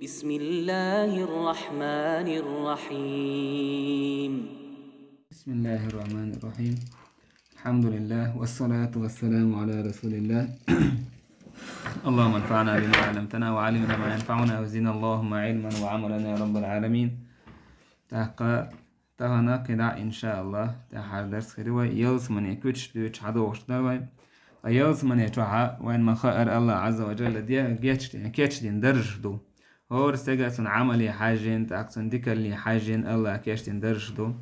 بسم الله الرحمن الرحيم. بسم الله الرحمن الرحيم. الحمد لله والصلاة والسلام على رسول الله. اللهم انفعنا بما علمتنا وعلمنا ما ينفعنا وزدنا اللهم علما وعملا يا رب العالمين. تهنا كده إن شاء الله تحر درس خير يلز من يكوتش دوتش حدوش دروي يلز من يتوعى وين ما خير الله عز وجل دي كيتش دين درج دو هور استجاسن عملي حاجين تأكسن ديكالي حاجين الله كيشتين درج دو.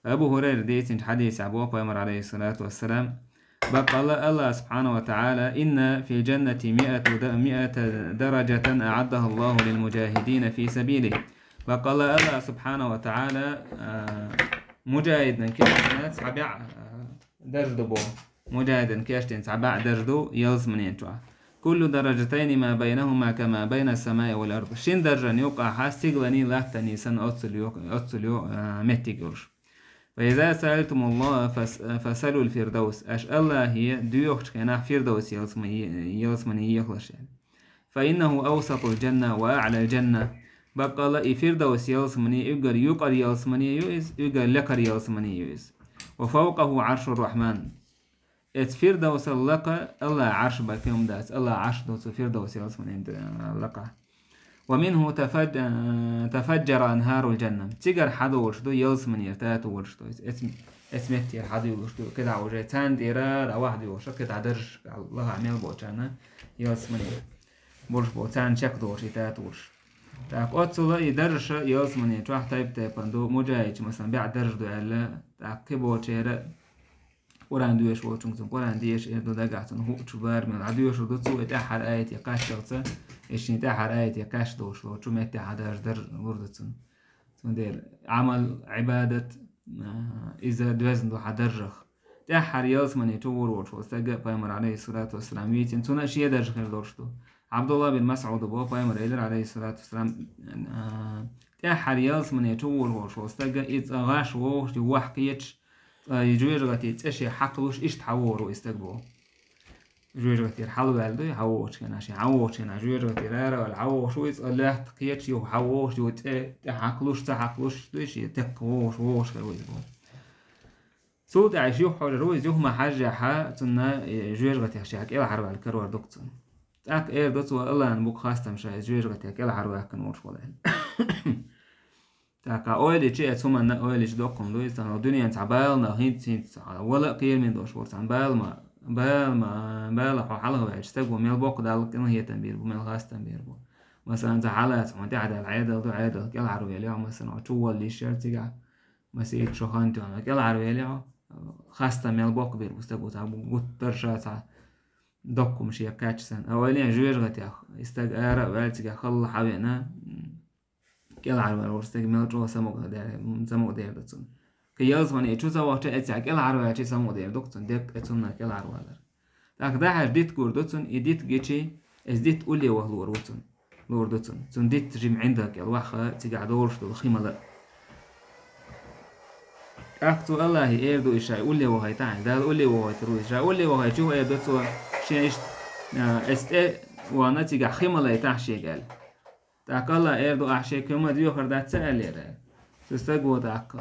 أبو هريرة ديتين حديث أبو بكر عليه الصلاة والسلام بقى الله سبحانه وتعالى إن في الجنة 100 درجة أعدها الله للمجاهدين في سبيله. بقى الله سبحانه وتعالى مجاهدا كيشتين سبع درجة بو مجاهدا كيشتين سبع درجة يلز من ينتوع كل درجتين ما بينهما كما بين السماء والأرض. شين درجة يوقع حاستيغلاني لاحتني سن أتسليو متيجورش. فإذا سألتم الله فسألوا الفردوس أش الله هي ديوخش كنا فردوس يلسمني يخلش يعني. فإنه أوسط الجنة وأعلى الجنة. بقى الله فردوس يلسمني يقر يلسمني يوز يقر لكر يلسمني يوز وفوقه عرش الرحمن. فردوس اللقى الله عرش بكيوم داس الله عرش دوس فردوس يلسمني اللقى. ومنه تفجر أنهار الجنة. تيجر حدو ورشدو يلس من يرتاتو ورشدو اسمتي حدو ورشدو كده عوجي تاند إيرار واحد يوشك كده درج الله عمل بوچانا يلس من برش بوچان شك دوش يتاتو ورش تاك أتصلا يدرش يلس من يتوح تايب تايباندو مجايج مثلا بيع درج دو ألا تاك كبوچيرا قرآن دوش وچونسون قرآن ديش إردو دقعتون هو چوبار من عدوش ردوتسو اتاحر آيت يقاش شغطة إيش نتاحر آيت يقاش دوش لو چو متاحر در وردتون دير عمل عبادة إذا دوزن دو حدرجخ تاحر يلس من يتور ورش وستقى بايمر عليه الصلاة والسلام ويتين تونا شيء درج خير دورشتو عبد الله بن مسعود بو بايمر إلر عليه الصلاة والسلام تاحر يلس من يتور ورش وستقى إذا غاش ووش دي وحكيتش يجويرغتي تشي حقلوش إيش تحورو استقبو جويرغتي الحلو بالدو حووش كنا شي حووش كنا جويرغتي رارا ولا حووش ويس الله تقيتش يو حووش يو تحقلوش دوشي تقوش ووش كرويس بو صوت عايش يو حول رويس يو ما حاجة حا تنا جويرغتي حشاك إلا حرب الكرور دكتون تاك إير دوتو الله نبوك خاستم شاي جويرغتي إلا حرب كنورش ولا تاكا أولي شيء ثم أن أولي جدوكم دويس تنا الدنيا تعبالنا هين ولا قيل من دوش ورس عن بال حلقة بعشتك وميل بوق دال كنا هي تنبير وميل غاز تنبير بو مثلا تعالت وما تعدل عيدل دو عيدل كل عروي اليوم مثلا وشو اللي شرتيجا مسيت شو خانتو أنا كل عروي اليوم خاصة ميل بوق بير بستقو تعبو قط ترشة دوكم شيء كاتشسن أولين جويرغتي استق أرا والتيجا خل حبينا كل عروي ورستق ميل جو سمو دير دتون كياز من يشوف وقت أتاك كل عروي أشي سمو دير دكتون ديك أتونا كل عروي لك ده هرديت كوردتون إديت جيتشي إزديت قولي وهلو روتون لوردتون تنديت جيم عندك الواحة تقعدورش الخيمة لا أكتو الله إيردو إشاي قولي وهاي تعال ده قولي وهاي تروي إشاي قولي وهاي شو إيردو شيء است وانا تقع خيمة لا يتعشي قال تاك الله إيردو أحشي كيوم ديو خردات سأل يرى تستقو تاك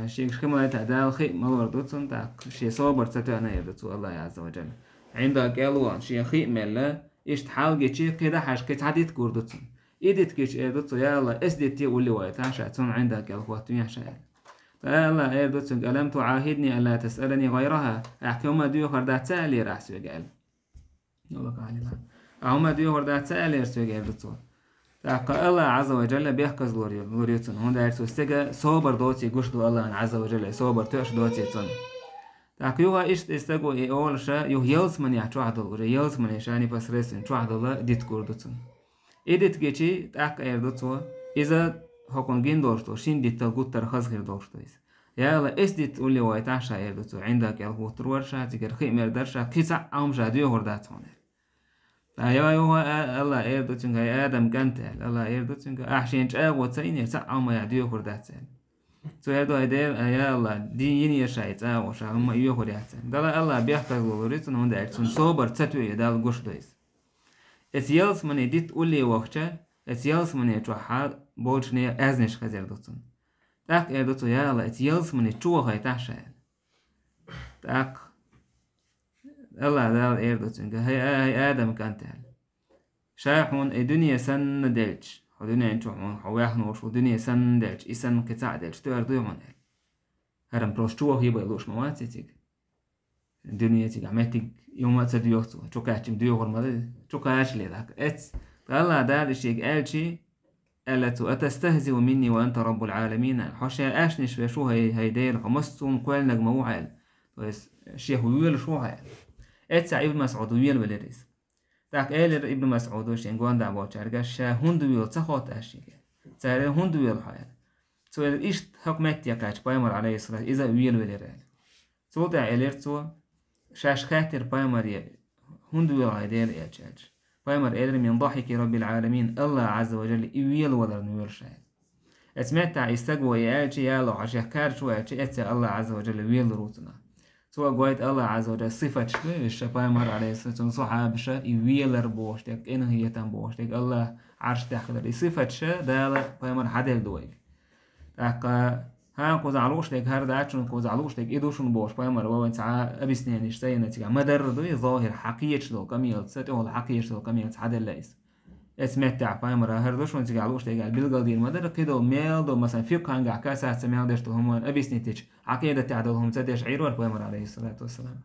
شيء خيمة لا يتعدال خيمة لوردتون تاك شيء صابر تتوانا إيردو الله عز وجل عندك الوان شيء خيء ملا إيش تحاول جيتشي كده حاش كتعديت كوردتون إيديت كيش إيردتو يا الله إسديتي واللي وايت عشان عندك الخواتون يا شايل فيا الله إيردتو ألم تعاهدني ألا تسألني غيرها أحكي ديو خردات سألي راح سوي قال الله قال لا هما ديو خردات سألي سوي إيردتو تاقى الله عز وجل بيحكز لوريتون هون دايرتو استجا صوبر دوتي قشدو الله عز وجل صوبر تأش دوتي تون تاكيوها إيش تستقو أول شيء يلز من يعتوعدل وجا يلز من يشاني بس رسن توعدل ديت كوردتون إديت جيتشي تاك إيردتو إذا هكون جين دورتو شين ديت تلقوت ترخص غير دورتو يا الله إيش ديت قولي وايتعشا إيردتو عندك يلقوت تروارشا تجر خي مردرشا كيسع أم جاديو هرداتون أيوه الله إيردتو جاي آدم كنتل الله إيردتو جاي أحشين جاء وتسيني سع أم يعديو هرداتون سويدو هيدير يا الله دي يني شايت وشا هم يوخو ريحتن دلا الله بيحكي لوريتن هون دايرتون صوبر تتوي دال قش دويس اس يلس من ديت قولي وقتا اتيالس من يتوحى بولشني ازنش خزير دوتون تاك دوتو يالا اتيالس من يتوه هاي تحشا تاك الله دال دوتون هاي ادم كانت شاحون الدنيا سن دلش الدنيا انتوحون حواح نورش الدنيا سن دلش اسن كتاع دلش تقدر دويمون هرم بروش توه هي بيلوش مواتي تيك الدنيا تيك عمتك يوم ما تديوتو توكاش مديو غرمه توكاش لي ذاك اتس الله دال الشيء قالشي ألا أتستهزئ مني وأنت رب العالمين حاشا أشنش بشو هي دير حمستون كل نجمو عال بس شيء ويل شو عال اتسع ابن مسعود ويل ولريس تاك إيلر ابن مسعود وشين قوان دعوة شارجاش هند ويل تخوت أشيك تاري هند ويل حال سو إيش حكمت يكاش بايمر عليه الصلاة إذا ويل ولرال سو تا إيلر سو شاش خاطر بايمر هند ويل عيدير يتشاج بايمر إيلر من ضحك رب العالمين الله عز وجل إويل ولا نويل شاي اسمعتا استقوى يالشي يالو عشان كارشو يالشي اتسا الله عز وجل ويل روتنا سوى قويت الله عز وجل صفة شبه بايمر عليه الصلاة صحاب شا إويل ربوشتك إنه هي تنبوشتك الله عرش تاخدر صفة شا دالا بايمر حدل دويك تاقا ها كوزعلوش تك هر داعشون كوزعلوش تك إدوشون بوش بايمر وين ساعة أبسنين إشتاينا تيجا مدر دوي ظاهر حقيقة لو كميل ستوه الحقيقة لو كميل حدل ليس اسمعت بايمر هردوشون تيجعلوش تيجا بالقل دير مدر كده ميل دو مثلا في كان قاع كاسات سمعوا دشتو هم أبسنين تيج عقيدة تعدلهم تدش عيرور بايمر عليه الصلاة والسلام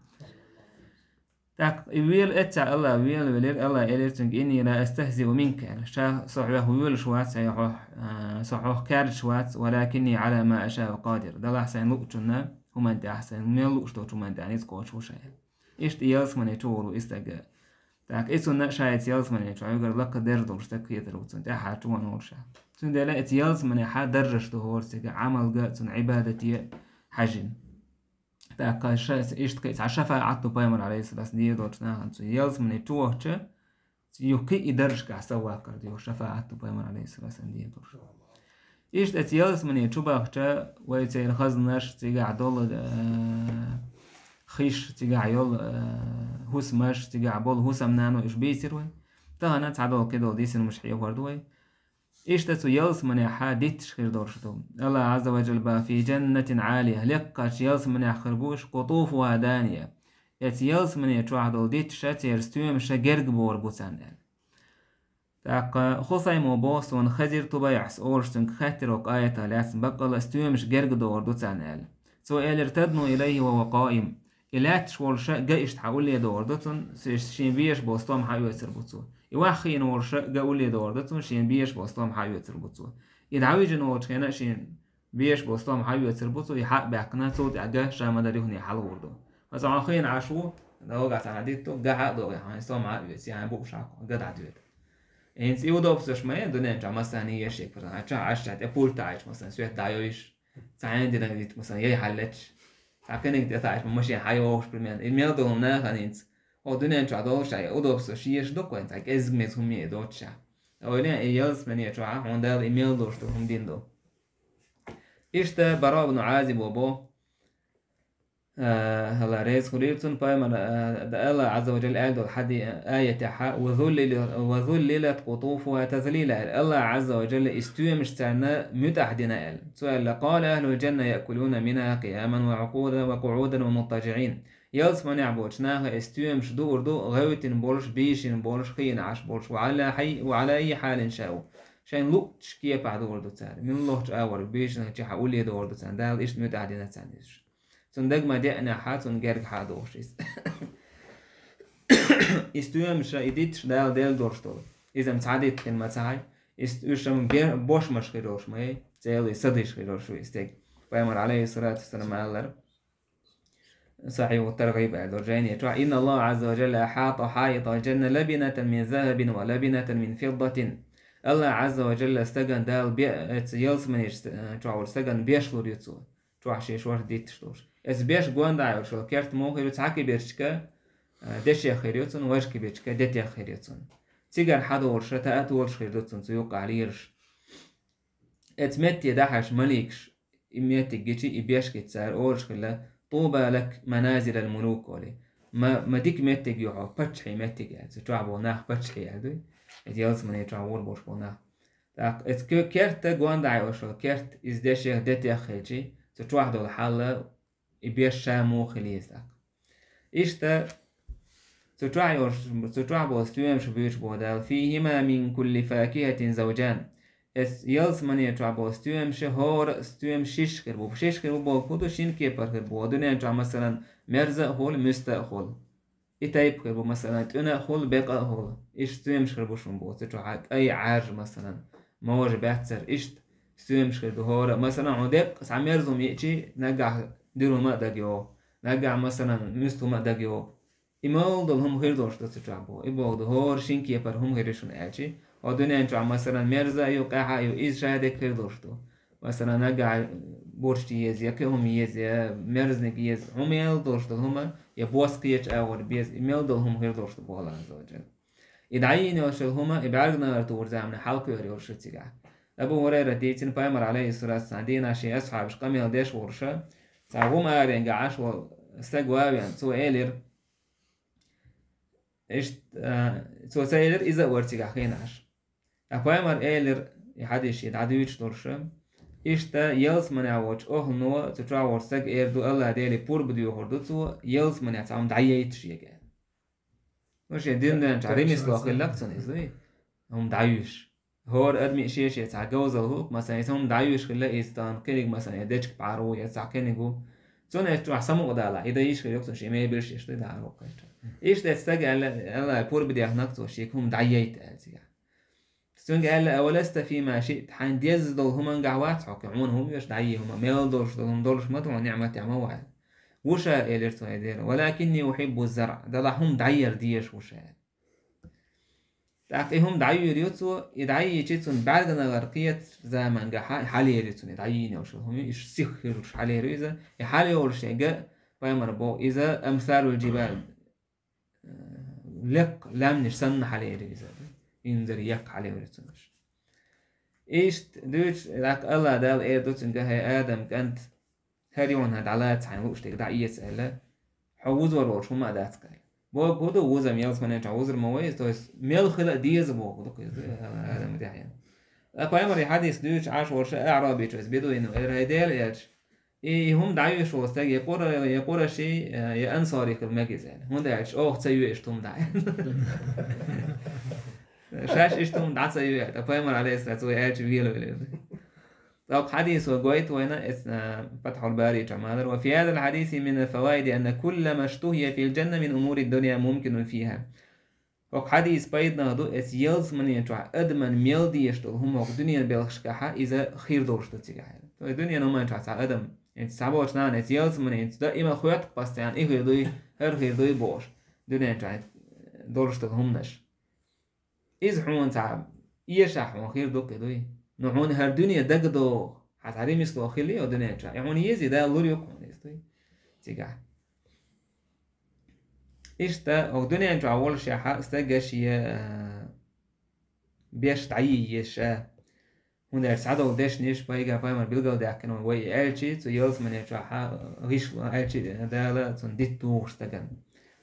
تاك ويل اتع الله ويل ولير الله إليرتنج إني لا أستهزئ منك شا صحوه ويل شوات سيحوح صحوه كار شوات ولكني على ما أشاء قادر دل أحسن لقتنا هم أنت أحسن ميل لقشتو شو أنت عنيس قوش وشايل إيش يالس من يتورو إستجا تاك إيش نشايت يالس من يتورو يقول لك درد وشتك يدرو تنت أحد شو نورشا تند لا يالس من أحد درجته هو سجى عمل جاتون عبادتي حجن تاك إيش تكيس عشفة عطو بايمر عليه الصلاة دي دوتنا هنسو يالس من يتوه شا يوكي درج كعسوا كرديو شفاعة بايمر عليه الصلاة دي دوش إيش تيالس من يتوبه شا ويتير خزنش تيجا عدول خيش تيجا عيول هوس ماش تيجا عبول هوس منانو إيش بيصيروي تهنا تعدول كده وديسن مش حيو هردوي إيش تيالس من يحاديتش خير دورشتو الله عز وجل با في جنة عالية لقاش يالس من يخربوش قطوفها دانية يتيالس من يتوعدول ديت شاتير ستويم شجرج بور بوسان تاق خصاي موبوس ون خزير تبايعس أورشتن خاتر وقاية لاس بقل ستويم شجرج دور دوتان سو ارتدنوا إليه وهو قائم إلات شورشا جايش تحول لي دور دوتن شين بيش بوستوم حيو يسربوتسو يواخين ورشا جاول لي دور دوتن شين بيش بوستوم حيو يسربوتسو يدعوي جنوت كنا شين بيش بوستوم حيو يسربوتسو يحق بقنا صوت عجا شام داريهن يحل وردو بس عاخين عشو لو قعدت عديتو قاعد دو يعني صوم عيوس يعني بوش عقو قد عديت إنس يودو بسش ما يدنا نجا مثلا هي شيء فرنا عشت أقول تعيش مثلا سويت دايوش ساعين دينا قلت مثلا يي حلتش ساكنك ديتاعش ماشي حيوش بالميان الميل دولم ناخن إنس أو دنا نجا دوش أي أودو بسش يش دوكو إنس أك إزمت هم يدوتش أولين إيالس من يجوا هون دال إيميل دوش هم دين دو إيش براء بن عازب وبو هلا رئيس خليلتون بايمر الله عز وجل قال الحد آية حق وذللت قطوفها تذليلا الله عز وجل استوى مشتعنا متحدنا قال سؤال قال أهل الجنة يأكلون منها قياما وقعودا ومضطجعين يلس من يعبوشناها استوى مش دور دو غوت بولش بيش بولش خين عش بولش وعلى أي حال شاو شان لوتش كيف بعد وردو تاني من لوتش أول بيش نحكي حقول لي دور دو تاني ده إيش متحدنا تانيش تندق ما دقنا حاتون جرق حادوش استوى مش إديتش دال دورشتول إذا متعديت كلمة هاي استوى بوش مش خيروش ما هي زي صديش خيروش ويستيق بيامر عليه الصلاة والسلام على صحيح والترغيب الدرجين يتوع إن الله عز وجل أحاط حائط الجنة لبنة من ذهب ولبنة من فضة الله عز وجل استجن دال يلس من يتوع استجن بيشلور يتسو توع شيء شوار ديتشتوش اس بيش قوان دايو شو كيرت مو هيرو تعاكي بيرشكا دشي خيريوتون واشكي بيرشكا دتي خيريوتون تيجر حدو ورشة تأت ورش خيريوتون تيوقع عليرش اتمتي داحش مليكش إميتي جيتي إبيشكي تسار أورش خلا طوبى لك منازل الملوك ولي ما ديك متي يوحو باتشي متي يعني توع بوناخ باتشي يعني اديالس من يتوع وربوش بوناخ تاق كرت جوان دعوشة كرت إزدش دتي خلشي تروح دول حالة يبيش شامو خليز تاق إشتا تروح بوستويم شبيش بودال فيهما من كل فاكهة زوجان يلس من يتروح بوستويم شهور استويم شيش كربو بوكودو شين كيبر كربو دنيا تروح مثلا مرزا هول مستأخول إتايب كربو مثلا تنا هول بقى هول إيش تويم شكربو شنبو تروح أي عار مثلا موج بيتسر إيش تويم شكربو هور مثلا عندك ساميرزوم يأتي نجح ديرو ما دقيو نجح مثلا مستو ما دقيو إمال دلهم غير دوش تتجابو إبوغ دهور شين كيبر هم غيرشون أجي ودنيا نتوع مثلا مرزا يو قاعة يو إيز شاهدك غير دوشتو مثلا نقع بورشتي يزي كهم يزي مرزنك يز هم يل دوشتو هما يبوس قيش أول بيز إمال دلهم غير دوشتو بولا عز وجل إدعيني وشل هما إبعرقنا رتور زامن حلقو يوري ورشتيقع أبو هريرة ديتين بايمر عليه الصلاة والسلام دينا شي أصحابش قميل ديش ورشا ساقوم آرين قعاش واستقوابيان سو إيلير إيش سو سايلر إذا ورتيجا خيناش أقوامر إيلر يحدش يتعديوش دورشة إيش تا يلس من عوج نو تطلع ورسك إيردو الله ديلي بور بديو هردو تو يلس من يتعام دعيت شيء وش يدين ده تعريم يسلوخ اللقطة إزاي هم دعيوش هور أدمي شيء يتعجوز الهوك مثلا يسهم دعيوش كله إستان كنيج مثلا يدش بعرو يتعكنيجو تون يتروح سمو قدالا إذا يشكل يقصد شيء ما يبلش يشتري دعرو كيشة إيش تستجع الله بور بدي أهنكت وشيك هم دعيت أزيع تستنجع الله أولست فيما شئت حين ديزدل هم انجعوات حكمون هم يش دعيه هم ما يلدرش دلهم دلش مدعو نعمة عموها وشا إليرتو هيدير ولكني أحب الزرع دلهم دعير ديش وشا تأقيهم دعير يوتو يدعي يجيتون بعدنا غرقية زمان جحا حالي يليتون يدعيني وشو هم يشسخرش حالي ريزا يحالي ورشيجا بايمر بو إذا أمثال الجبال لك لم نشسن حالي ريزا ينزل يك حالي وريتونش إيش دوش لك الله دال إيه دوتن جها آدم كانت هريون هاد على تعين وقت دعية سألة حوز وروش هم أدات قال بو كودو وزا ميلس من يتعوزر مويز تويس ميل خلق ديز بو كودو هذا مدحيان أقوى حديث دوش عاش ورشة أعرابي تويس بدو إنه الهيديل إيش إيه هم دعيوش وستاج يقول شيء يأنصاري كل مجزان هم دعيش تسيو إيش توم دعي شاش إيش توم دعت سيو أقوى عليه السلام إيش بيلو طب حديث وقويت وهنا فتح الباري جمال وفي هذا الحديث من الفوائد أن كل ما اشتهي في الجنة من أمور الدنيا ممكن فيها وحديث بيدنا دو يلز من ينتوع أدمن ميلدي يشتغل هم الدنيا بيلخشكها إذا خير دورش تتجاهل الدنيا نوما ينتوع أدم يعني سبعة نان يلز من ينتوع دائما خوات بس يعني إيه يدوي هر يدوي بوش الدنيا ينتوع دورش تهم نش إذا حون تعب يشح وخير دوك يدوي نحن هر دنيا دقدو حتعريم يسلو خلي ودنيا تشا يعني يزي ده لور يكون يستوي تيجا إيش تا أو دنيا تشا أول شيء استجاش بيش تعيي يشا هنا سعادة ودش نيش بايجا بايمر بيلقى ده كانوا ويا ألشي تو يوز من تشا غيش ألشي ده لا تنديتو استجن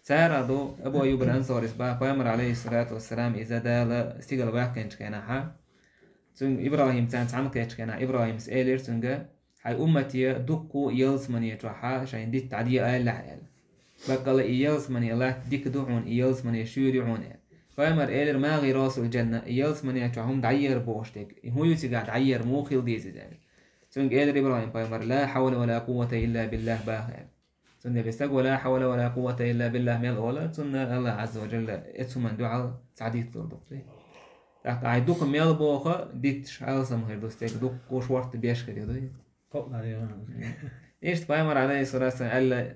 سارة دو أبو أيوب الأنصاري بايمر عليه الصلاة والسلام إذا ده لا استيقظ باكن كنا تون إبراهيم تعمل كنا إبراهيم سألير تونجا هاي أمتي دكو يلز من يتوحى شاين دي تعدي آل لحيل بقال يلز من الله ديك دعون يلز من يشوري عون فأمر إلير ما غير راس الجنة يلز من يتوحهم دعير بوشتك هو يتقع دعير موخيل ديزي ذلك تونج إلير إبراهيم فأمر لا حول ولا قوة إلا بالله باخر تون بيستق ولا حول ولا قوة إلا بالله ميل أولا تون الله عز وجل اتسمن دعاء تعديت لردقتي أي دوك ميل بوخا ديت شعال سمهر دوستيك دوك وشورت بيشكل يدوي إيش بايمر عليه الصلاة والسلام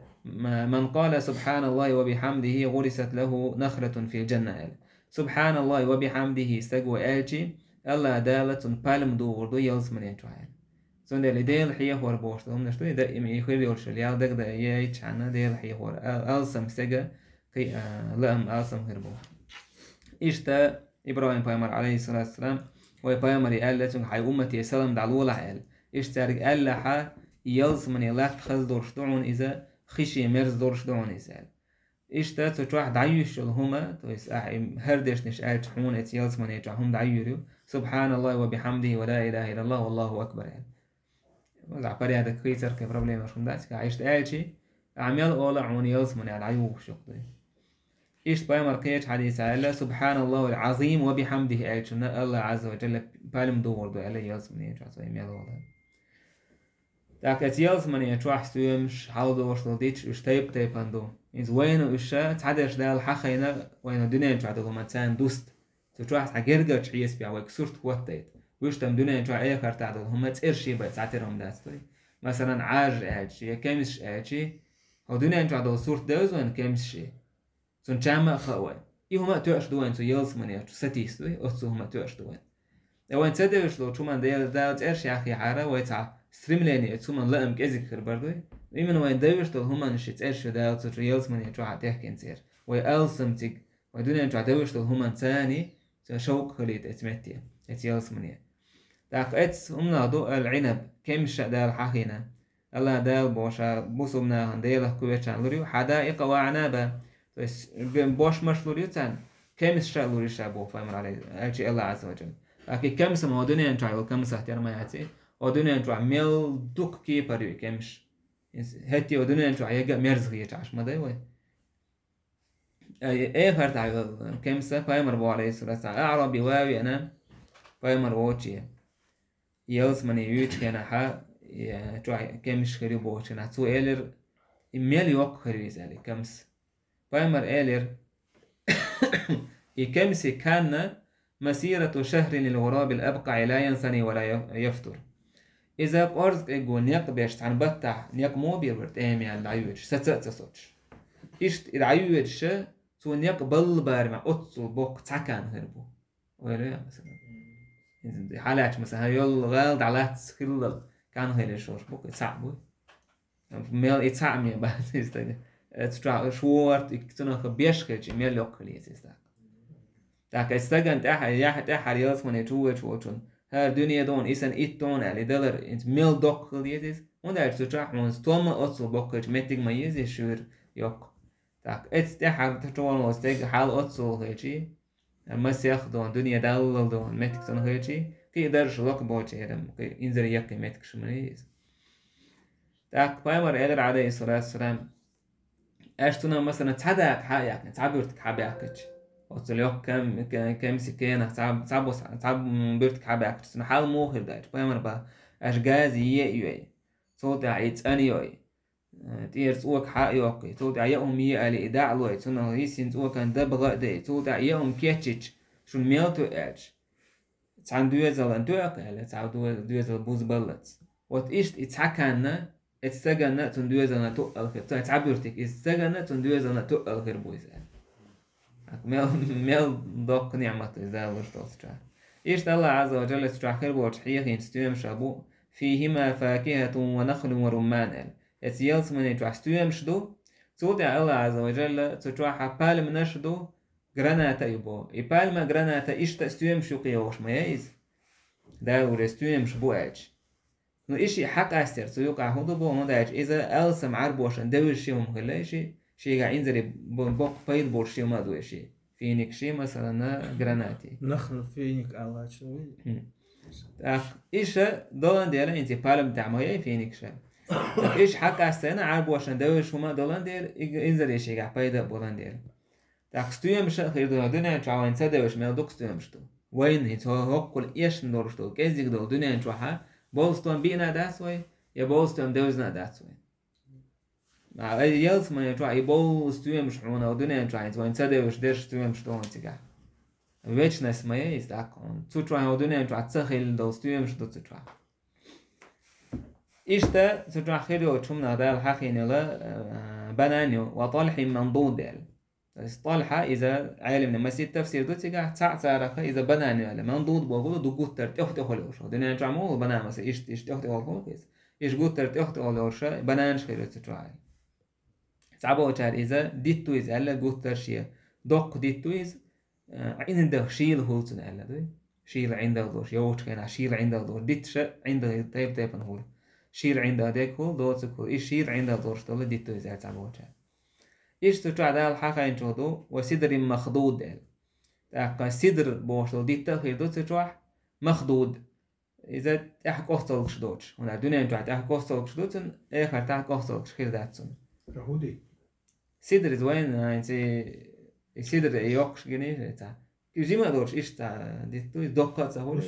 من قال سبحان الله وبحمده غرست له نخلة في الجنة سبحان الله وبحمده استقوى آلتي الله دالة بالم دور دو يلز من يتوحي سون دي ديل حيه هور بوشت هم نشتوي دائما يخير يورشل يال دق دا يايتش عنا ديل حيه هور ألسم سجا كي لأم ألسم هربو إيش تا إبراهيم بايمر عليه الصلاة والسلام وبايمر قال لتون حي أمتي سلام دعلولا قال إيش تارك قال لها يلز من يلاك خز دورش دعون إذا خشي مرز دورش دعون إذا إيش تاتو تروح دعيوش هما تويس هردش نش قال تحون إت يلز من يجعهم دعيوريو سبحان الله وبحمده ولا إله إلا الله والله أكبر يعني وزع بري هذا كويسر كبروبليم مش مداتك عايشت آلشي عمل أولا عوني يلصمني على عيوب شقدي إيش بايمر كيش حديث على سبحان الله العظيم وبحمده آلشنا الله عز وجل بالم دور دو عليه يلصمني جاتو يميل والله تاك يلصمني تروح ستومش حاولوا وصلوا ديتش وش تيب تيباندو إنز وينو إشا تعدش ده الحخينا وينو دنيا تعدو ما تسان دوست تروح تحجرجة تعيس بيا وكسرت وقتيت وش تم دنيا تروح أي خر تعدو هم تسيرشي بتساعتهم داستوي مثلا عاج آلشي كمش آلشي هو دنيا تعدو صورت دوز وين كمشي سون جامع خوين يهما توش دوين سو يلصمني ستيستوي أصو هما توش دوين وين تدوش لو شو من دال تسيرشي أخي حارة ويتع ستريمليني اتسومن لأم كذي خربردوي إيمن وين دوش لو هما نشيت إيرشو دال تسو يلصمني تروح تحكي نسير ويألصم تيج ودنيا تروح دوش لو هما ثاني شوق خليت اتمتي اتيلصمني داك اتس ناضو العنب كمش دال حخينا الله دال بوشا بوسمنا هنديله كويتشان لوريو حدائق وعنابا بس بوش مش لوريو تان كمش شا لوري شابو فاهم علي الشي الله عز وجل لكن كمس ما دنيا تروح وكمس احترام ياتي ودنيا تروح ميل دوك كي بريو كمش هتي ودنيا تروح يجا مرزغي تعش ما دايوي ايه فرت على كمسة بايمر بو عليه الصلاة والسلام أعربي واوي أنا بايمر ووتشي يلس من يوتش كنا حا تروح كمش خريب ووتش أنا تو إيلر إميل يوك خريب زالي كمس بايمر إيلر كمس كان مسيرة شهر للغراب الأبقع لا ينسني ولا يفتر إذا قرز يقول نيق بيشت عن بطح نيق مو بيربرت إيمي على العيوش ستسوتش إشت العيوش تو نيقبل بارما أتصل بوك تاكان هربو ولا مثلا حالات مثلا يول غالد على تسخيل كان هيل شوش بوك صعبو ميل يتعمي بعد يستاك ترا شورت يكتنا خبيشكج ميل لوكلي يستا تاك استغنت احد يلس من يتوش وتون هر دنيا دون إسن إتون على دولار إنت ميل دوكل يزيز وندار تتراح من ستوما أتصل بوكج متك ما يزي شور يوك تاك اتستحق تطول وستيق حال أتصل هيجي المسيخ دون دنيا دلل دون متك تون هيجي كي يدرش لوك بوجه يرم كي ينزل يقي متك شمريز تاك بايمر إلر عليه الصلاة والسلام أشتنا مثلا تحداك حاياك تعبرتك حباكج أتصل يوك كم سكينة تعبرتك حباكج سنة حال موخر دايج بايمر با أشغازي يأيوي صوت عيد أنيوي تيرس اوك حايوكي تود عيهم يالي اداع لوي تنو هيسين تو كان دبغ دي تود عيهم كيتشيتش شون ميلتو اج تان دوزل ان دوك على تعود دوزل بوز بلت وات ايشت اتحكنا اتسجنا تن دوزل تو الخير تعبرتك اتسجنا تن دوزل تو الخير بوز ميل دوك نعمه اذا ورتوسترا ايشت الله عز وجل استراخير وتحيين ستيم شابو فيهما فاكهه ونخل ورمان اتيلس من يتروح ستويم شدو تودع الله عز وجل تتروح بالم نشدو غراناتا يبو يبالما غراناتا إيش ستويم شو قيوش ما يعيز داور ستويم شبو اج نو إيشي حق أستر سيوقع هدو بو هنداج إذا ألسم عربوشن دور شيوم خلا إيشي شي قاعد ينزل بوق بيض بور شيو ما دو إيشي فينيك شي مثلا غراناتي نخل فينيك الله شوي إيش دولان ديالا انتي بالم تعمل فينيك شا إيش حق أستنا عرب واشن دوش هما دولان دير إنزل إيش يقع بيدا بولان دير تاك ستويا مش خير دو دنيا تعاون سدوش ما دوك ستويا مش تو وين هي تو هقول إيش ندورش تو كيزيك دو دنيا نشوفها بولستون بينا داسوي يا بولستون دوزنا داسوي مع أي يلس ما يتوع يبول ستويا مش عونا ودنيا نشوفها تو سدوش دير ستويا مش تو تيجا ويش ناس ما يستاكون تو تروح ودنيا نشوفها تسخيل دو ستويا مش تو تروح إشتا تروح خير وتشوفنا ده الحقيقة لا بنانيو وطلح منضود دل طلحة إذا عالم لما يصير تفسير دو تيجا تعرف إذا بنانيو على منضود بقول دو قطر تأخذ خلوش دنيا نجمعه بنان مثلا إيش تأخذ خلوش إيش قطر تأخذ خلوش بنانش خير تروح تعبوا تار إذا ديتو إذا على قطر شيء دق ديتو إذا عنده شيل هولتن على ده شيل عنده دوش يوش كنا شيل عنده دوش ديتش عنده تايب نقول شيل عنده ديك هول دوت كل إيش شيل عنده دوش طلع ديتو إذا تعبوا تار إيش تروح ده الحقيقة إنشودو وسدر مخدود ده تاك سدر بوشل ديتا خير دوت تروح مخدود إذا تحك أختلقش دوتش هنا الدنيا نجوا تحك أختلقش دوتن آخر تحك أختلقش خير داتسون يهودي سيدر زوين أنت سيدر يوقش جنيه تا كيجي دوتش إيش تا ديتو دوكا تهولش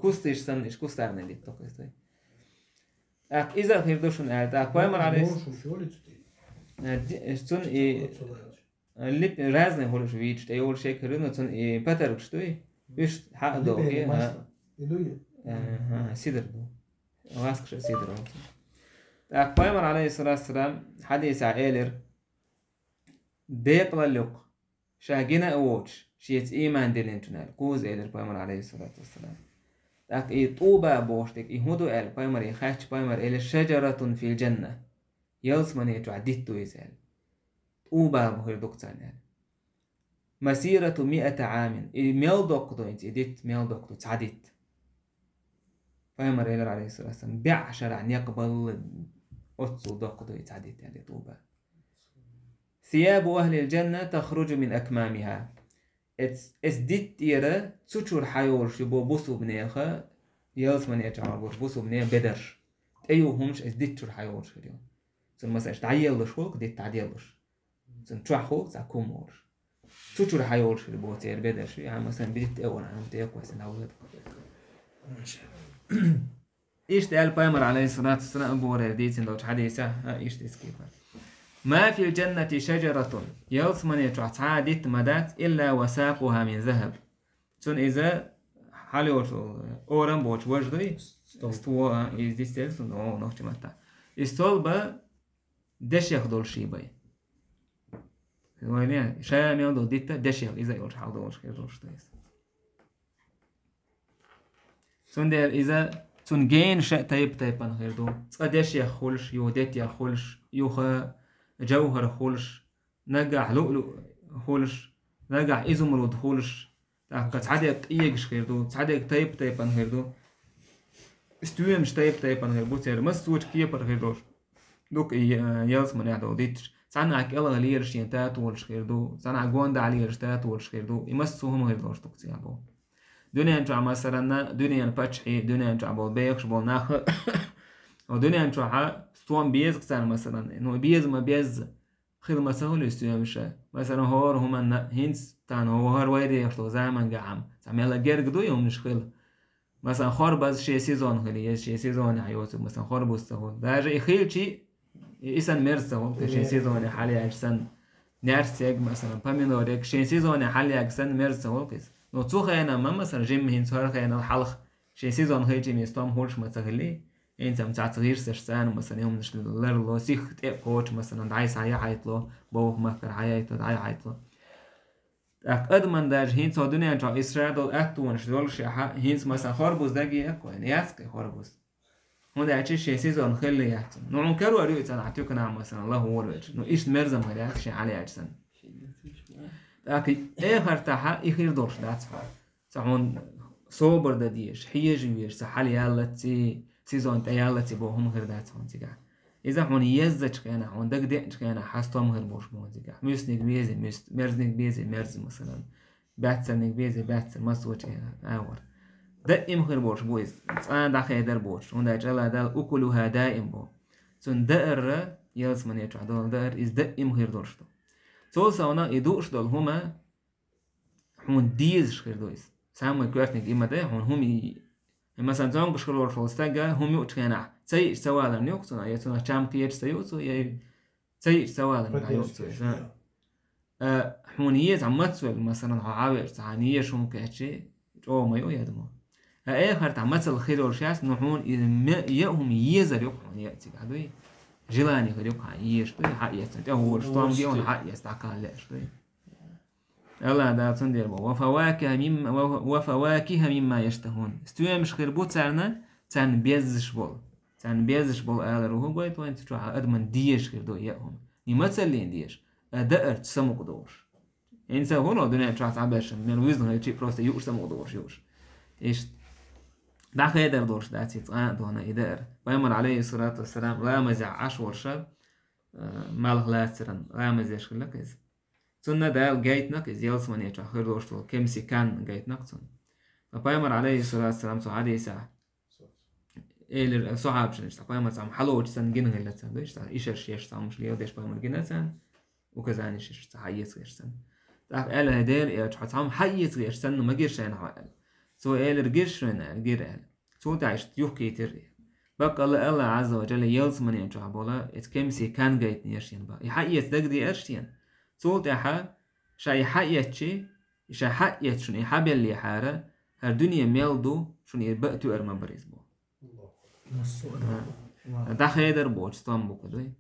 كوستيش سن إيش كوستارنا ديتو كوستي أك إذا خير دوشون أك بايمر عليه إستون اللي رازني هولش ويتش تيول شيء كرينو تون باتركش توي إيش حق دو سيدر دو واسكش سيدر أك بايمر عليه الصلاة والسلام حديث عائلر ديق للق شاقنا أوتش شيت إيمان دلنتنا كوز إيلر بايمر عليه الصلاة والسلام أك طوبة بوشتك هدو إل بايمر يخاتش بايمر إلى شجرة في الجنة يلسمن يتعديتو يزال طوبة بخير دوكتان مسيرة 100 عام ميل دوكتو انت إديت ميل دوكتو تعديت بايمر إيلر عليه الصلاة والسلام بعشر عن يقبل أتصو دوكتو يتعديت يعني طوبة ثياب أهل الجنة تخرج من أكمامها ديت تيرا تسوشور حيور شبو بوسو بنيخا يلسمن يتعربوش بوسو بنيخ بدر أيوهمش ديت شور حيور شريون سن مثلا تعيلش خلق ديت تعديلش سن تروح تعكم ورش تسوشور حيور شبو تير بدر شو يعني مثلا بديت أول عم تيقوى سن عوض إيش تقال بايمر عليه الصلاة والسلام بورا ديت لو حديثة إيش تسكيبر ما في الجنة شجرة يلسمن يتعديت مدات إلا وساقها من ذهب سن إذا حاليوش أوران بوش وجدي استوى إزديستيل سن أو نوش متى استولبا دش ياخدول شي باي وين شام ياخدو ديتا دش إذا يورش حاضوش كيروش تيس سن دير إذا سن جين شاء تايبان غيردو صدش ياخولش يوديت ياخولش يوخا جوهر خولش نجح لؤلؤ خولش نجح إزمرود خولش تعديك إيجش خيردو تعديك تايبان غيردو استوي مش تايبان غير بوتير مسوج كيبر غيردوش دوك يلس من يعدو ديتش صنعك إلا ليرش ينتات ولش خيردو صنعك واندا عليرش تات ولش خيردو يمسوهم غيردوش دوك تيابو دنيا نجع مثلا دنيا نباتشي دنيا نجع بول بيخش بول ناخ ودنيا نجع ستوان بيز كسان مثلا إنه بيز ما بيز خير مسهول يستوي مش مثلا هور هما هينس تان هور وايدي يشتو زمان قام تعمل جرق دو يوم مش خير مثلا خربز شيء سيزون خليه شيء سيزون عيوت مثلا خربز تهون ده جاي خيل شيء إنسان مرسه كشيء سيزون حالي أجسن نرسيج مثلا بامينو ريك شيء سيزون حالي أجسن مرسه كيس نو تسوخ أنا ما مثلا جيم هين صار خينا الحلق شيء سيزون خيل شيء مستوم هولش مثلا انت متعتغير سرسان مثلا يوم مش لرلو سيخ تقوش مثلا عايز عيطلو بوخ مكر عيطلو أدمن داج هينس ودنيا جا إسرائيل أتون شدول شيء هينس مثلا خربوز داجي أكو يعني ياسك خربوز هون ده شيء سيزون خلي يحتم نوعن كرو أريد أن أعطيك نعم مثلا الله هو الوجه نو إيش مرزم هذا شيء عليه أجسن لكن آخر تاعها يخير دورش داتفا صحون صوبر داديش حيج ويش سحالي يالتي سيزون تيالتي بوهم غير داتفون تيجا إذا هون يزج كأنا هون دق دق كأنا حاستهم غير بوش مو تيجا ميسنيك بيزي مرزنيك بيزي مرز مثلا باتسرنيك بيزي باتسر مسوي أور دائم غير بوش بويز أنا داخل در بوش هون دجلا دال أكلها دائم بو سون دائر يلس من يتعدل دائر إز دائم غير دورشتو توصلنا يدوش دول هما هون ديز غير دويز سامو كوارتنيك إما ده هون هم مثلا زمان بشكل فلسطة هم يوتشينا تسيء سوالا نيوكسون يتونا شام كير سيوتو تسيء سوالا نيوكسو هونية عمتسول مثلا عاوير تعنية شو مكاتشي جو ما يدمو آخر تعمتسل الخير والشاس نحون يهم يزر يقحون يأتي قادوي جلاني خير يقحا يش حق يستنت هو شطام ديون حق يستعقال لأش الله دا تندير بو وفواكه مما يشتهون استوى مش خير بو تان بيزش بول آل روحو قويت وين تروح أدمن ديش خير دو إياهم يمثلين ديش أدأر تسمو قدوش إنسا هونو دنيا تروح تعبش من ويزن هاي شي بروستا يوش سمو قدوش يوش إيش دا خيدر دوش دا تيتقان دونا إدار ويمر عليه الصلاة والسلام لا مزع عش ورشب مالغ لا تسرن لا مزيش خلق إز سنة دال جايت نك إز يلس من يتروح خير دوش كمسي كان جايت نك سن فبايمر عليه الصلاة والسلام سو حديث إيلر صحاب شنش بايمر سام حلو تسن جنه اللي تسن دوش إيشر شيش سامش ليه وديش بايمر جنه سن وكذا شيش حيس غير سن تعرف آل هدير يا تحط سام حيس غير سن وما جيرش أنا حال سو إيلر جيرش رنا جير آل سو تعيش يوكي تري بقى الله عز وجل يلز من ينجح بولا إتكمسي كان جيت نيرشين با يحيس دقدي أرشين سو تاها شاي حيتشي شاي حيت شون يحب اللي حارة هالدنيا ميلدو شون يبقتو أرما بريز بو ده خيدر بوش ستان بو كدوي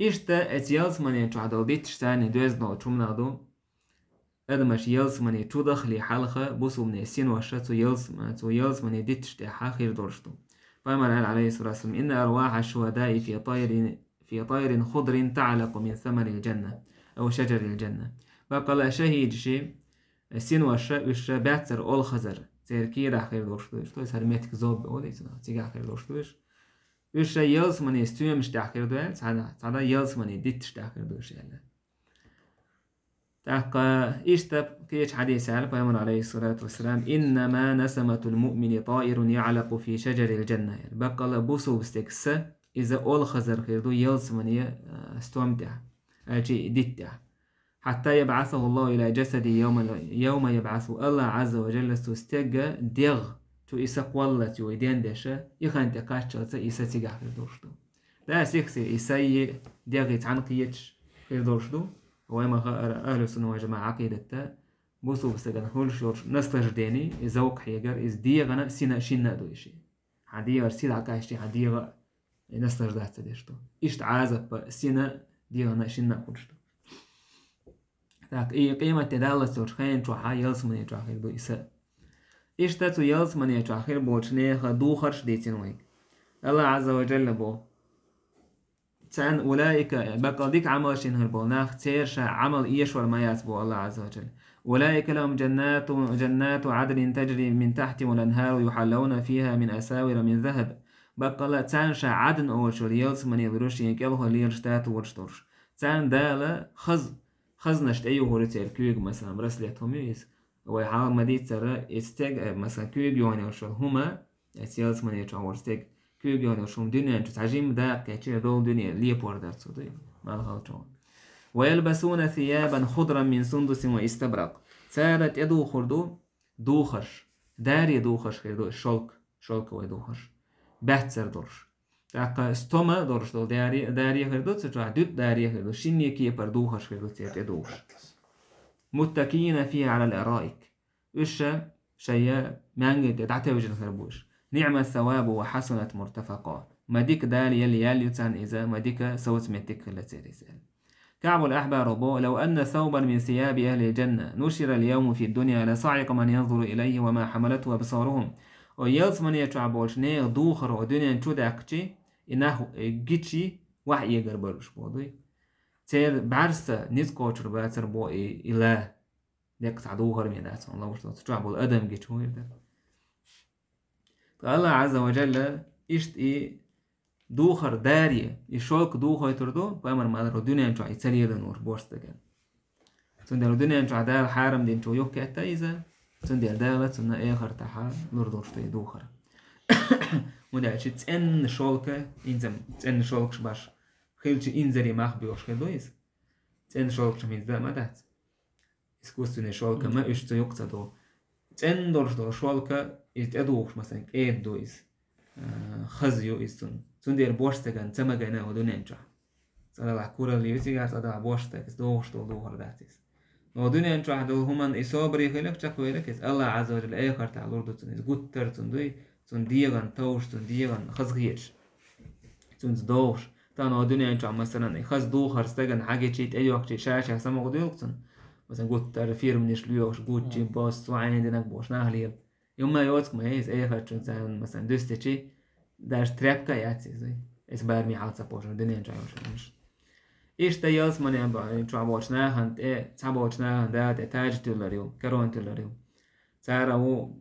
إشتا ات يلز من ينجح دول ديتش تاني دوز نو تشومنا دو أدمش يلز من يتودخ لي حلقة بوسو من السين وشا تو يلز من يديتش تاحا خير دورشتو فأمر قال عليه الصلاة والسلام إن أرواح الشهداء في طير خضر تعلق من ثمر الجنة أو شجر الجنة فقال شهيد شي السين وشا باتر أول خزر تركي راح خير دورشتوش تو سرمتك زوب أولي تيجا خير دورشتوش وشا يلز من يستوي مش تاخير دوال تعالى يلز من يديتش تاخير دوش يلا تاقا إشتب كيش حديث على بيامر عليه الصلاة والسلام إنما نسمة المؤمن طائر يعلق في شجر الجنة بقى بوسو بستكسة إذا أول خزر خيردو يلز من استومتع أجي ديتع حتى يبعثه الله إلى جسد يوم يبعث الله عز وجل استوستيغ ديغ تو إسا قوالة ويدين ديشة يخان تقاشة إسا تيغا خيردوشتو لا سيكسي إسا ديغ يتعنقيتش خيردوشتو وما أهل السنة والجماعة عقيدة بوسو بستغن هول شورش نستج ديني زوق حيجر إز ديغنا سينا شينا دويشي حديغر سيد عكاشتي حديغ نستج ذات تديشتو إشت عازب سينا ديغنا شينا خورشتو تاك إي قيمة تدالة سورش خين توحا يلس من يتوحير دو إسا إشتا تو يلس من يتوحير بولشنيخ دوخرش ديتين ويك الله عز وجل بو تان أولئك بقى ديك عمل شنهر بولناخ تيرشا عمل إيشور ما يسبو الله عز وجل أولئك لهم جنات عدن تجري من تحتهم الأنهار يحلون فيها من أساور من ذهب بقى لا تانشا عدن أول شو ليلس من يدروش ينكله ليرشتات ورشتورش تان دالا خزنشت أيه هورتير كيوغ مثلا برسلتهم يس ويحاول مديت سر استيق مثلا كيوغ يوني وشو هما يلس من يتعور استيق كيوغ يوني وشو دنيا انتو تعجيم دا كيتشير دول دنيا ليبوردر صدي ما الغلطون ويلبسون ثيابا خضرا من سندس واستبرق سارت يدو خردو دوخش داري دوخش خيردو شلك ويدوخش بحتسر دورش تاقا استوما دورش دول داري خيردو تسجع دوت داري خيردو شيني كي پر دوخش خيردو تيرت يدوش متكئين فيها على الأرائك وشا شيا مانجد تعتوجن خربوش نعم الثواب وحسنت مرتفقا مديك دال يلي يتان إذا مديك سوت متك لتريزال كعب الأحبار بو لو أن ثوبا من ثياب أهل الجنة نشر اليوم في الدنيا لصعق من ينظر إليه وما حملته أبصارهم ويلز من يتعبوش نيغ دوخر ودنيا نشودكتي إنه جيتشي وحي يقربلوش بوضي تير بعرسة نيزكوتر باتر بو إله ديك تعدوخر من داتون الله وشتو تتعبو الأدم جيتشو يردر الله عز وجل إشت دوخر دارية يشوك دوخر يتردو بأمر مادر الدنيا انتو عيتالي لنور بورستكن تندر الدنيا انتو عدال حارم دي انتو يوكي التايزة تندر دالة تنا ايخر تحا نور دورشتو يدوخر ودا شي تن شولكة انزم تن شولكش باش خيلش انزري ماخ بيوش خيل دويز تن شولكش ميزدا ما دات اسكوستو شولكة ما اشتو يقتدو تن دورشتو شولكة يتأدوخش مثلا ايد دويز خزيو إستون تندير بوشتكن تمجنا ودنيا نجح صار الكورة اللي يتيجي صار بوشتك دوخش دوخر داتيس ودنيا نجح دول همان إصابري خلك تقولك الله عز وجل آخر تعلور دوتنيس قطر تندوي تنديغن توش تنديغن خزغيش تندوخش تانا ودنيا نجح مثلا خز دوخر استجن حاجة شيء أي وقت شاشة سما قديلكتن مثلا قطر فير منيش ليوش قوتشي باس وعين دينك بوش نهليل يوم ما يوتك ما هيز أي خد مثلا دوستشي داش ترابكا ياتي زي اس برمي حالت بوش الدنيا نجاوش مش ايش تياس من يبقى تعبوشنا هند تعبوشنا هند تاج تلريو كرون تلريو سارو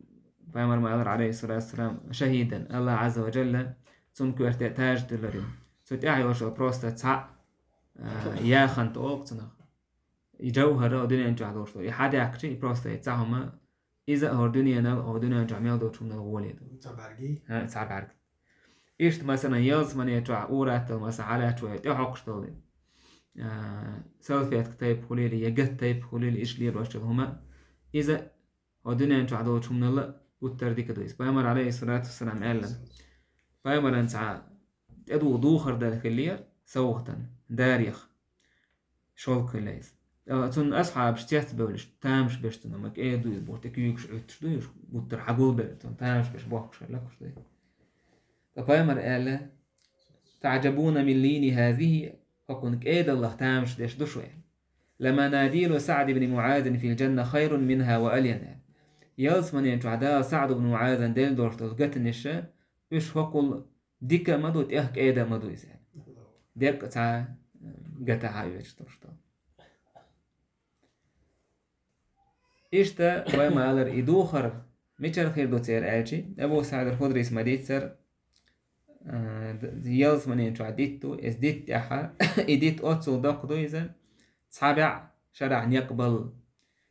بامر ما قدر عليه الصلاة والسلام شهيدا الله عز وجل تنكو تاج تلريو ستاعي وش بروستا تاع يا خنت اوقتنا يجوهر الدنيا نجاوش يحد يكشي بروستا تاعهما إذا هو دنيا جميع دوت من الغولي دو تبارجي ها تعبر إيش مثلا يلز من يتوع أورات مثلا على توي تحقش طولي سالفيات كتاب خليلي يجت تاب خليلي إيش لي روش هما إذا هو دنيا جميع دوت من الله وتردي كدويس بيمر عليه الصلاة والسلام علم بيمر أنت تدو دوخر ذلك الليل سوقتا داريخ شولك ليس تون أصحاب شتيت بولش تامش بيشتنا مك إيه دويس بورتك يكش دويس بوتر حقول بيتون تامش بيش بوكش لا كش دويس فبيمر قال تعجبون من لين هذه فكنك إيه الله تامش ديش دشوي لما ناديل سعد بن معاذ في الجنة خير منها وألين يلس من ينتعدا سعد بن معاذ ديل دورت الجت النشا إيش فقل ديك مدو تيهك إيدا مدو إزاي ديك تا جت عايش دورت إشتا وما على إدوخر ميشر خير دو تير آجي أبو سعد الخدري اسمه ديتسر يلس من ينتعديتو إز ديت أحا إديت أوتسو دقدو إذا صابع شرع يقبل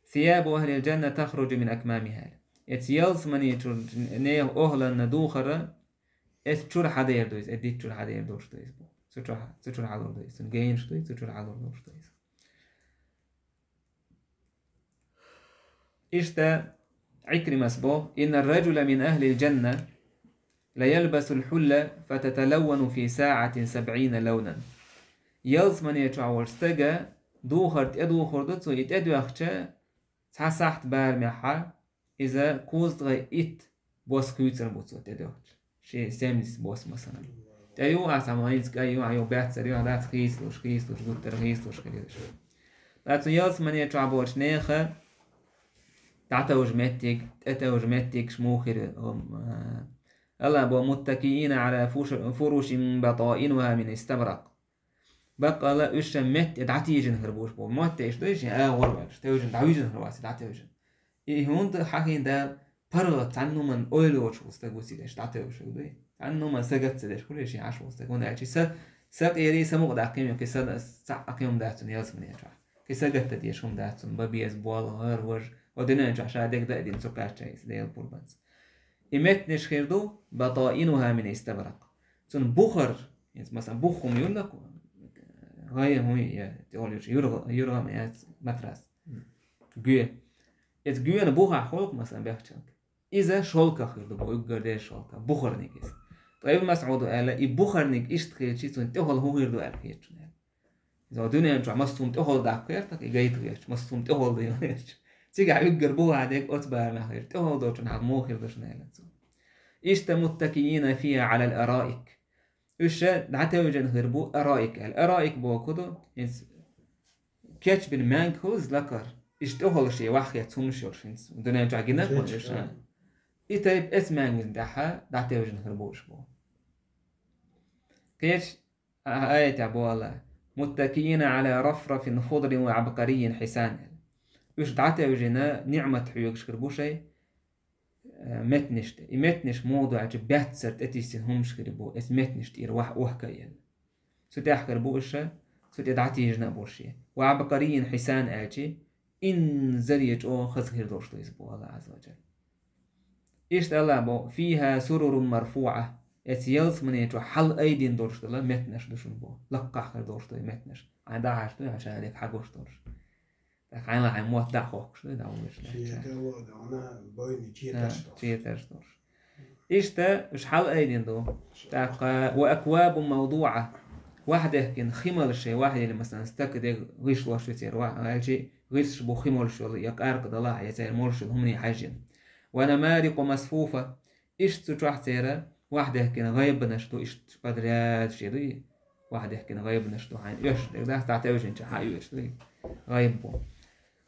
ثياب أهل الجنة تخرج من أكمامها يلس من ينتعديه أهلا ندوخر إس تشور حدا يردويز إديت تشور حدا يردوش دويز بو ستشور حدا يردويز تنجينش دويز ستشور حدا يردوش دويز إشتا عكرمة سبو إن الرجل من أهل الجنة ليلبس الحلة فتتلون في ساعة 70 لونا يلس من يتعور استجا دوخرت أدوخر دتسو يتأدو أخشى تحسحت بارمحا إذا كوزت غي إت بوس كيوتر بوتسو تأدو أخشى شيء سامنس بوس مثلا تأيو عساماينس أيو باتسر يو عدات خيسلوش قلتر خيسلوش كليش لاتو يلس من يتعور نيخة تعتوج متك شموخر الله بو متكئين على فرش بطائنها من استبرق بقى لا إيش مت دعتيجن هربوش بو مت إيش دويش وربش توجن دعويجن هرواس دعتيجن إيه هون حكين ده برغت عنه من أولوش وستجوسي إيش دعتيجن دوي عنه من سجت سدش كل شيء عاش وستجون أشي سق يري سمو دعكيم يوكي سق أكيم دعتون ياس من يجرا كي سجت تديشهم دعتون ببيز بوال هر وج ودنا يجرا شادك ده دين سكر شيء ديال بوربانس إمت نشخيردو بطائنها من استبرق تون بخر يعني مثلا بخهم يقول لك هاي هوي تقول يورغ ما متراس جوه جوه أنا بخر خلق مثلا بيحكي إذا شولك خيردو بقول ده شولك بخر نيجس طيب مسعود قال البخر نيج إيش تخيل شيء تون تقول هو غيردو أركيد إذا دنيا أنت مصوم تقول ده كيرتك جاي تغيرش مصوم تقول ده يغيرش تيجي عيقر بوها عديك أتبع ما خير تقول دوتون على موخر دوشنا يلتون إيش متكئين فيها على الأرائك إيش دعتوجن هربو أرائك الأرائك بو كدو كاتش بالمانك هوز لكر إيش تقول شيء واحد تسمشور شنس دنيا جاكينا كونش إتايب اسمانج دحا دعتوجن هربوش بو كاتش آية أبو الله متكئين على رفرف خضر وعبقري حسان إيش دعتوجنا نعمة حيوك شكربو شيء متنش موضوع جبات سرت أتيسين هم شكربو متنشت إير وحكايل ستاح كربو إيشا ستدعتي يجنا بورشي وعبقري حسان آجي إن زريج أو خزهر دوشتو يسبو الله عز وجل إيش الله بو فيها سرر مرفوعة يلس من يتو حل أيدين دوشتو لا متنش دوشن بو لقاح كر دوشتو متنش عن داعشتو عشان هذيك حقوش دوش عين لا موت دعوش ده وش أنا باين تشيترش إيش تا إيش حال أيدين دو وأكواب موضوعة واحدة كن خمر شيء واحد اللي مثلا استكد غيش واش يصير واحد شيء غيش بو خمر شو يقارق ضلاع يصير مرش هم يحجن ونمارق مصفوفة إيش تروح تيرا واحدة كن غيب نشتو إيش بدريات شيء دي واحدة كن غيب نشتو عين إيش ده تعتوج إنت حيوش دي غيب بو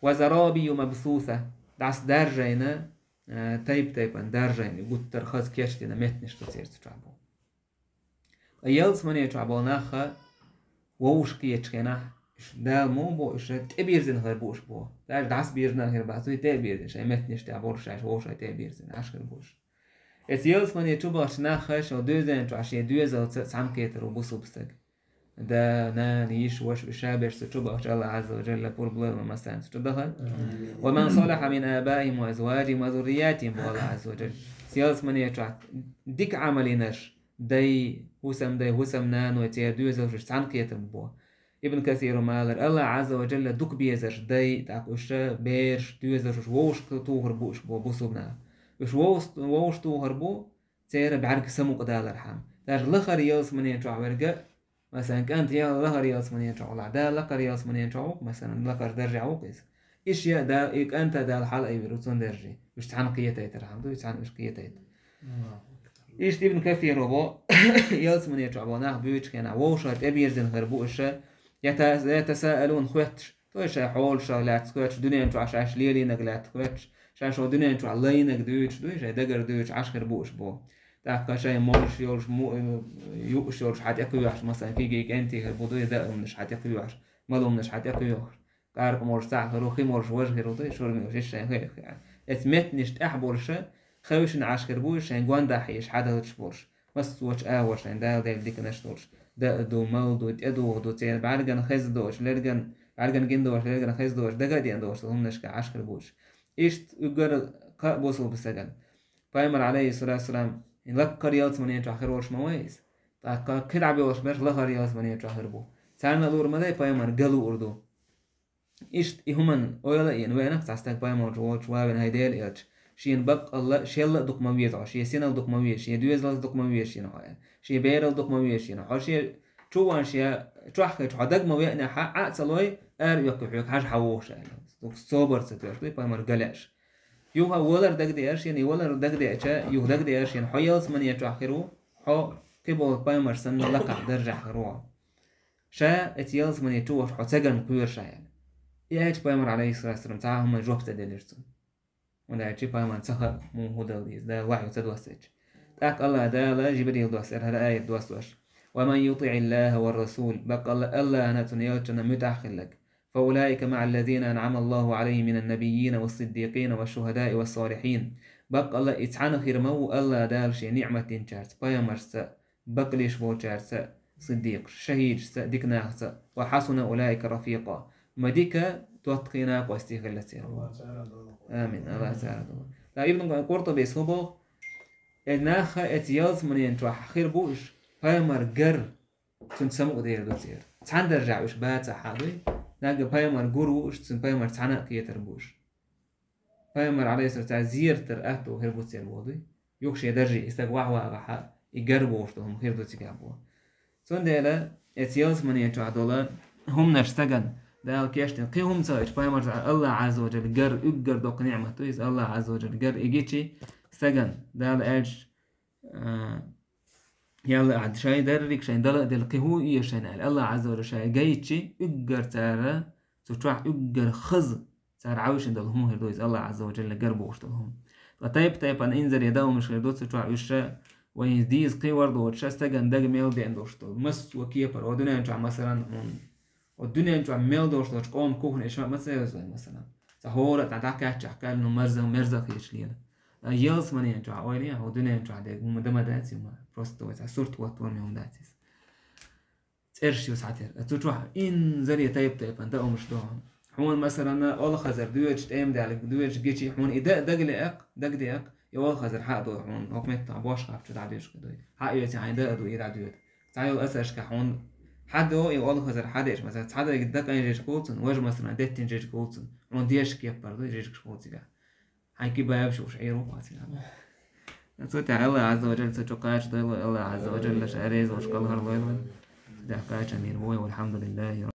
وزرابي مبثوثة داس درجينا تايب درجين يقول ترخص كيشتنا متنش تصير تتعبو يلس من يتعبو ناخا ووش كيتشكنا دا مو بو إيش تبيرزن هربوش بو داس بيرزن هرباتو تبيرزن شيء متنش تعبورش عش ووش تبيرزن عش هربوش يلس من يتعبو ناخا شو دوزن تعشي دوزة سام كيتر وبوسو بستك دا نانيش وش بشابش تشبه الله عز وجل بروبلم مثلا تدخل ومن صلح من آبائهم وأزواجهم وذرياتهم بالله عز وجل سياس من يترك ديك عملينش داي هسم نان وتيادو زوجش تعنقية بوا ابن كثير مالر الله عز وجل دوك بيزش داي تاكوش بيرش دوزش ووش توهر بوش بو بوصبنا وش ووش توهر بو تير بعرك سمو قدال الرحم تاج لخر يوس من يترك ورقة مثلا كانت يا لخر يوس من يترك دا لخر يوس من يترك مثلا لخر درجة عوقس إيش يا دا إيك أنت دا الحلقة يبرتون درجة مش تعنقية ترحم دو يتعن مش قية إيش ابن كثير وبو يوس من يترك ناخ بيوش كنا ووشات أبيرزن هربوش يتساءلون خوتش توش حول شغلات خوتش دنيا انتو عش ليلي نقلات خوتش شو دنيا انتو علينا دويش دقر دويش عشر بوش بو تاك شيء مورش يورش يوش يورش حد يقويش مثلا كيجيك انتي هربودو يدا منش حد يقويش مالو منش حد يقويش كارك مورش ساعة روخي مورش وجه روتي شورمي وش شيء هيك اسمت نشت احبورش خوش عشر بوش يعني جوان حيش حدا تشبورش بس وش اورش يعني دا ديك نشتورش دا دو مالدو تدو دو تيل بعرقن خز دوش لرقن بعرقن جن دوش لرقن خز دوش دا قديان دوش هم نشكا عشر بوش إيشت يقر بوصل بسجن بايمر عليه الصلاة والسلام إن لك رياض من يتأخر ورش مويس تا كل عبي ورش برش لك رياض من يتأخر بو سالنا دور مدى بايمر قلو أردو إيشت إهمن أويلا إن وينك تعستك بايمر جوش وابن هيديل إلش شين بق الله شيل دوك مويز شي سين دوك مويز شي دويز لاس دوك مويز شي نهاية شي بيرل دوك مويز شي نهاية شي شوان شي تروح دق موينا حق صلوي يقف حاج حوش يعني دوك صبر ستوش دي بايمر قلش يوها ولر دق ديش يعني ولر دق ديش يو دق ديش يعني حيالس من يتأخروا حو كيبو بايمر سن لقع درجة خروع شا اتيالس من يتوش حو سجن كوير شا يعني ياج بايمر عليه الصلاة والسلام تعاهم جوبت دليرتون ودا يجي بايمر سخر مو هدليز دا وحي تدوسج تاك الله دا لا جبريل دوسر هذا آية دوسوش ومن يطع الله والرسول بقى الله أنا تنيوتنا متأخر لك فأولئك مع الذين أنعم الله عليهم من النبيين والصديقين والشهداء والصالحين بقى الله إتعان خير مو الله دال شي نعمة تنشارت بايمرس بقليش بوشارس صديق شهيد ديكناخس وحسن أولئك رفيقا مديكا توتقيناك واستيغلتها آمين الله تعالى لا ابن قرطبي صبغ الناخة اتياز من ينتوح خير بوش بايمر قر تنسمو دير دوتير تعان درجع وش بات حادوي ناقا بايمر قرو وش تسن بايمر تعانا كيتر بوش بايمر عليه الصلاة زير ترأتو هير بوتير بودي يوكش يدرجي استقواح واغحا يقربو وشتهم هير دوتي قابوا سون ديلا اتياز من ينتوح دولا هم نشتغن دال كيشتن قي هم سايش بايمر الله عز وجل قر اقر دوق نعمتو يز الله عز وجل قر ايجيتشي استغن دال ايش يلا عد شاي درك شاي دل دل هو يشنا الله عز وجل شاي جايتشي اقر تارا تروح اقر خز تار عاوش دل هم هردويز الله عز وجل قربو وشتهم طيب ان انزل يداو مش هردوت تروح وشا ويزديز قي ورد وشا استغن دق ميل دي اندوشتو مس وكيبر ودنيا انتو مثلا والدنيا انتو ميل دوشتو تقوم كوهن ايش مثلا تهورة تعتاكاتش حكال انه مرزق يشلينا يلس من ينجع أولياء هو دنيا ينجع ده مدام داتي ما بروستو إذا صرت وطول يوم داتيس ترشي وساعتين تروح إن زري تايب أنت أو مش دوهم حون مثلا أول خزر دويج تأم دالك دويج جيتي حون إذا دق يوال خزر حق دو حون حكمت عباش خاف شو تعبيش كده حق يوتي عين ده دو إذا دويت تعيل أسرش كحون حد هو يوال خزر حدش مثلا حد يدك أي جيش كولتن وجه مثلا دتين جيش كولتن حون ديش كيف برضو جيش كولتن هاي باب شو شعير وقاسي نتوتع الله عز وجل تتوقعش الله عز وجل شعريز وشكالها الله ده قاعد أمين هو والحمد لله